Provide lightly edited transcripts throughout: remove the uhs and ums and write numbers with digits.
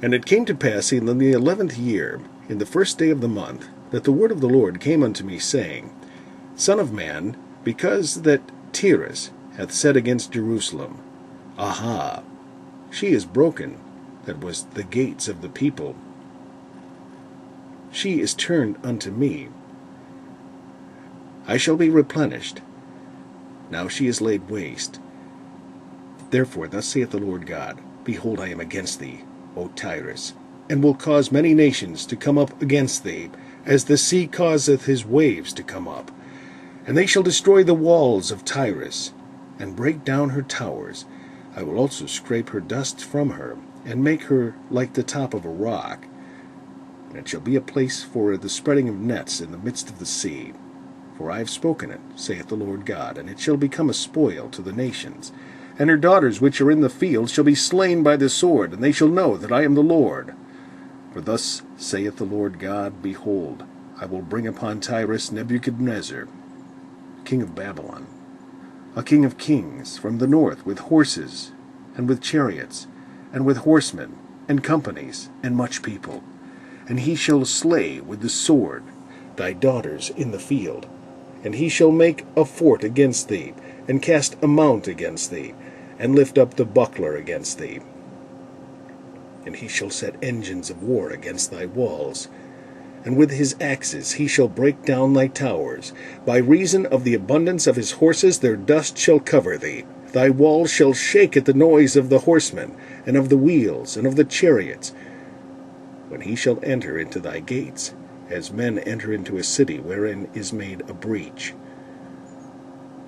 And it came to pass in the 11th year, in the first day of the month, that the word of the Lord came unto me, saying, Son of man, because that Tyrus hath said against Jerusalem, Aha, she is broken, that was the gates of the people. She is turned unto me. I shall be replenished. Now she is laid waste. Therefore thus saith the Lord God, Behold, I am against thee, O Tyrus, and will cause many nations to come up against thee, as the sea causeth his waves to come up. And they shall destroy the walls of Tyrus, and break down her towers. I will also scrape her dust from her, and make her like the top of a rock. And it shall be a place for the spreading of nets in the midst of the sea. For I have spoken it, saith the Lord God, and it shall become a spoil to the nations. And her daughters which are in the field shall be slain by the sword, and they shall know that I am the Lord. For thus saith the Lord God, Behold, I will bring upon Tyrus Nebuchadnezzar, king of Babylon, a king of kings, from the north, with horses, and with chariots, and with horsemen, and companies, and much people. And he shall slay with the sword thy daughters in the field. And he shall make a fort against thee, and cast a mount against thee, and lift up the buckler against thee. And he shall set engines of war against thy walls, and with his axes he shall break down thy towers. By reason of the abundance of his horses their dust shall cover thee. Thy walls shall shake at the noise of the horsemen, and of the wheels, and of the chariots, when he shall enter into thy gates, as men enter into a city wherein is made a breach.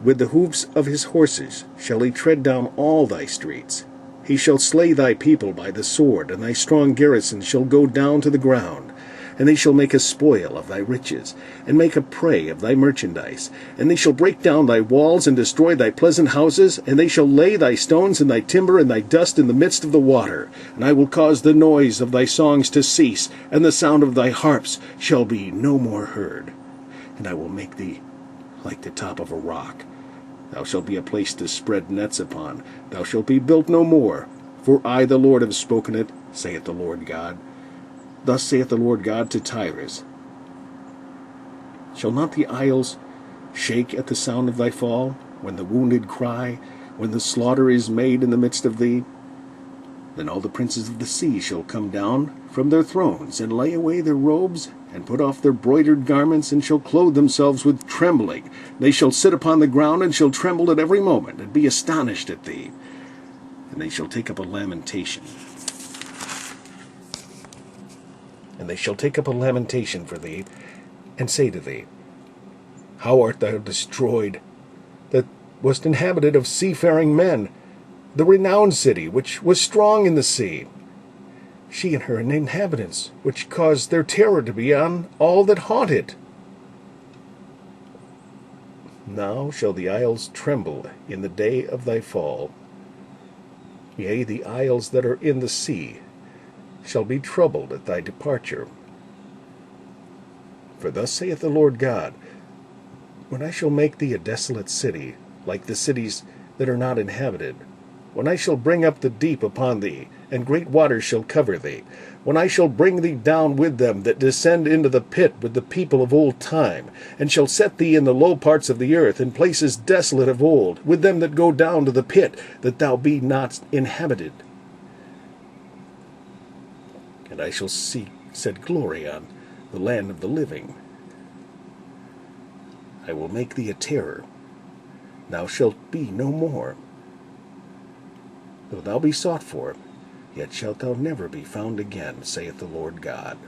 With the hoofs of his horses shall he tread down all thy streets. He shall slay thy people by the sword, and thy strong garrison shall go down to the ground. And they shall make a spoil of thy riches, and make a prey of thy merchandise. And they shall break down thy walls, and destroy thy pleasant houses. And they shall lay thy stones and thy timber and thy dust in the midst of the water. And I will cause the noise of thy songs to cease, and the sound of thy harps shall be no more heard. And I will make thee like the top of a rock. Thou shalt be a place to spread nets upon. Thou shalt be built no more. For I, the Lord, have spoken it, saith the Lord God. Thus saith the Lord God to Tyrus, Shall not the isles shake at the sound of thy fall, when the wounded cry, when the slaughter is made in the midst of thee? Then all the princes of the sea shall come down from their thrones, and lay away their robes, and put off their broidered garments, and shall clothe themselves with trembling. They shall sit upon the ground, and shall tremble at every moment, and be astonished at thee. And they shall take up a lamentation. And they shall take up a lamentation for thee, and say to thee, How art thou destroyed, that wast inhabited of seafaring men, the renowned city, which was strong in the sea, she and her inhabitants, which caused their terror to be on all that haunt it. Now shall the isles tremble in the day of thy fall. Yea, the isles that are in the sea shall be troubled at thy departure. For thus saith the Lord God, When I shall make thee a desolate city, like the cities that are not inhabited, when I shall bring up the deep upon thee, and great waters shall cover thee, when I shall bring thee down with them that descend into the pit with the people of old time, and shall set thee in the low parts of the earth, in places desolate of old, with them that go down to the pit, that thou be not inhabited. And I shall set glory on the land of the living. I will make thee a terror. Thou shalt be no more. Though thou be sought for, yet shalt thou never be found again, saith the Lord God.